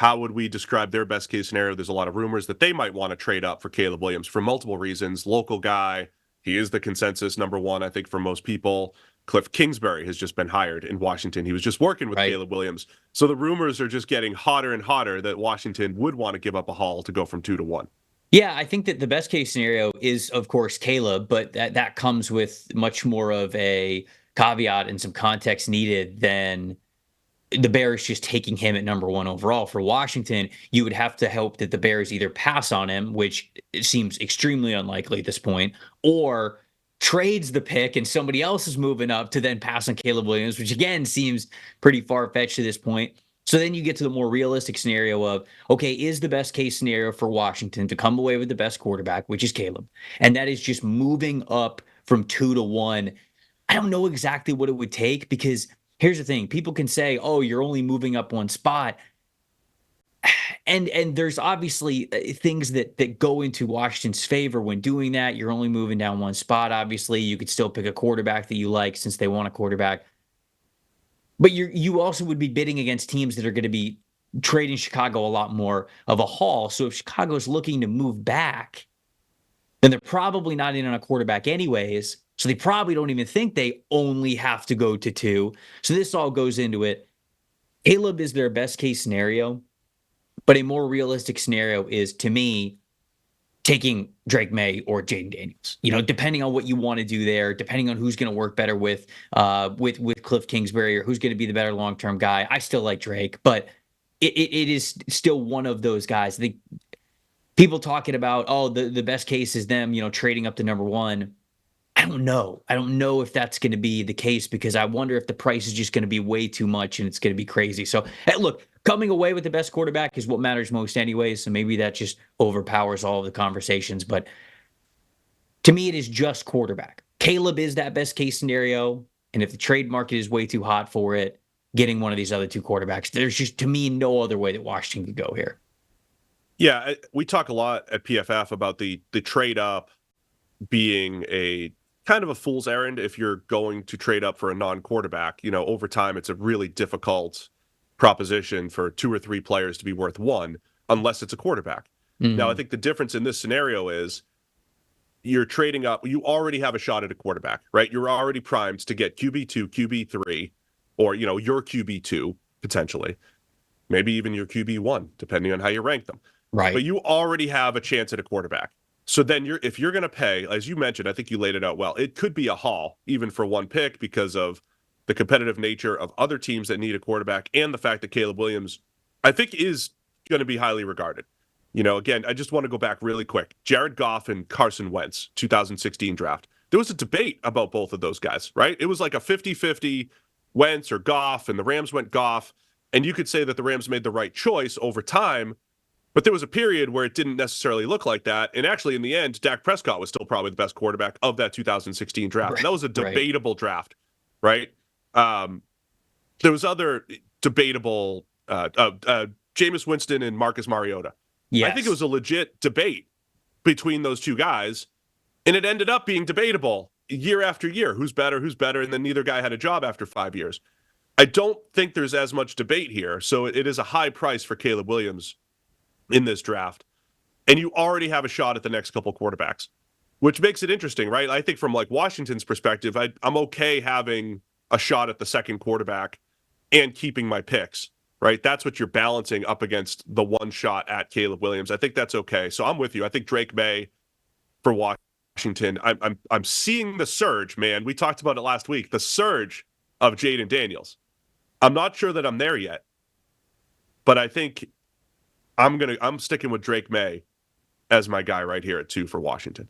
how would we describe their best case scenario? There's a lot of rumors that they might want to trade up for Caleb Williams for multiple reasons. Local guy, he is the consensus number one, I think, for most people. Cliff Kingsbury has just been hired in Washington. He was just working with Right. Caleb Williams. So the rumors are just getting hotter and hotter that Washington would want to give up a haul to go from 2 to 1. Yeah, I think that the best case scenario is, of course, Caleb, but that comes with much more of a caveat and some context needed than the Bears just taking him at number one overall. For Washington, you would have to hope that the Bears either pass on him, which it seems extremely unlikely at this point, or trades the pick and somebody else is moving up to then pass on Caleb Williams, which again seems pretty far-fetched to this point. So then you get to the more realistic scenario of, okay, is the best case scenario for Washington to come away with the best quarterback, which is Caleb, and that is just moving up from 2 to 1. I don't know exactly what it would take, because here's the thing. People can say, oh, you're only moving up one spot. And there's obviously things that go into Washington's favor when doing that. You're only moving down one spot. Obviously, you could still pick a quarterback that you like since they want a quarterback. But you also would be bidding against teams that are going to be trading Chicago a lot more of a haul. So if Chicago's looking to move back, then they're probably not in on a quarterback anyways. So they probably don't even think they only have to go to 2. So this all goes into it. Caleb is their best case scenario, but a more realistic scenario is, to me, taking Drake May or Jaden Daniels. Depending on what you want to do there, depending on who's going to work better with Cliff Kingsbury, or who's going to be the better long-term guy. I still like Drake, but it is still one of those guys. I think people talking about, oh, the best case is them, trading up to number one. I don't know. I don't know if that's going to be the case, because I wonder if the price is just going to be way too much and it's going to be crazy. So, hey, look, coming away with the best quarterback is what matters most anyway. So maybe that just overpowers all of the conversations. But to me, it is just quarterback. Caleb is that best case scenario. And if the trade market is way too hot for it, getting one of these other two quarterbacks, there's just, to me, no other way that Washington could go here. Yeah, we talk a lot at PFF about the trade up being a kind of a fool's errand if you're going to trade up for a non-quarterback. Over time, it's a really difficult proposition for 2 or 3 players to be worth 1 unless it's a quarterback. Mm-hmm. Now, I think the difference in this scenario is you're trading up. You already have a shot at a quarterback, right? You're already primed to get QB2, QB3, or, your QB2 potentially, maybe even your QB1, depending on how you rank them. Right. But you already have a chance at a quarterback. So then if you're going to pay, as you mentioned, I think you laid it out well, it could be a haul even for 1 pick because of the competitive nature of other teams that need a quarterback, and the fact that Caleb Williams, I think, is going to be highly regarded. Again, I just want to go back really quick. Jared Goff and Carson Wentz, 2016 draft. There was a debate about both of those guys, right? It was like a 50-50 Wentz or Goff, and the Rams went Goff. And you could say that the Rams made the right choice over time, but there was a period where it didn't necessarily look like that. And actually, in the end, Dak Prescott was still probably the best quarterback of that 2016 draft. Right. And that was a debatable draft, right? There was other debatable, Jameis Winston and Marcus Mariota. Yes. I think it was a legit debate between those two guys, and it ended up being debatable year after year. Who's better, and then neither guy had a job after 5 years. I don't think there's as much debate here, so it is a high price for Caleb Williams in this draft, and you already have a shot at the next couple quarterbacks, which makes it interesting, right? I think from like Washington's perspective, I'm okay having a shot at the second quarterback and keeping my picks, right? That's what you're balancing up against the one shot at Caleb Williams. I think that's okay. So I'm with you. I think Drake May for Washington. I'm seeing the surge, man. We talked about it last week. The surge of Jaden Daniels. I'm not sure that I'm there yet, but I think I'm sticking with Drake May as my guy right here at 2 for Washington.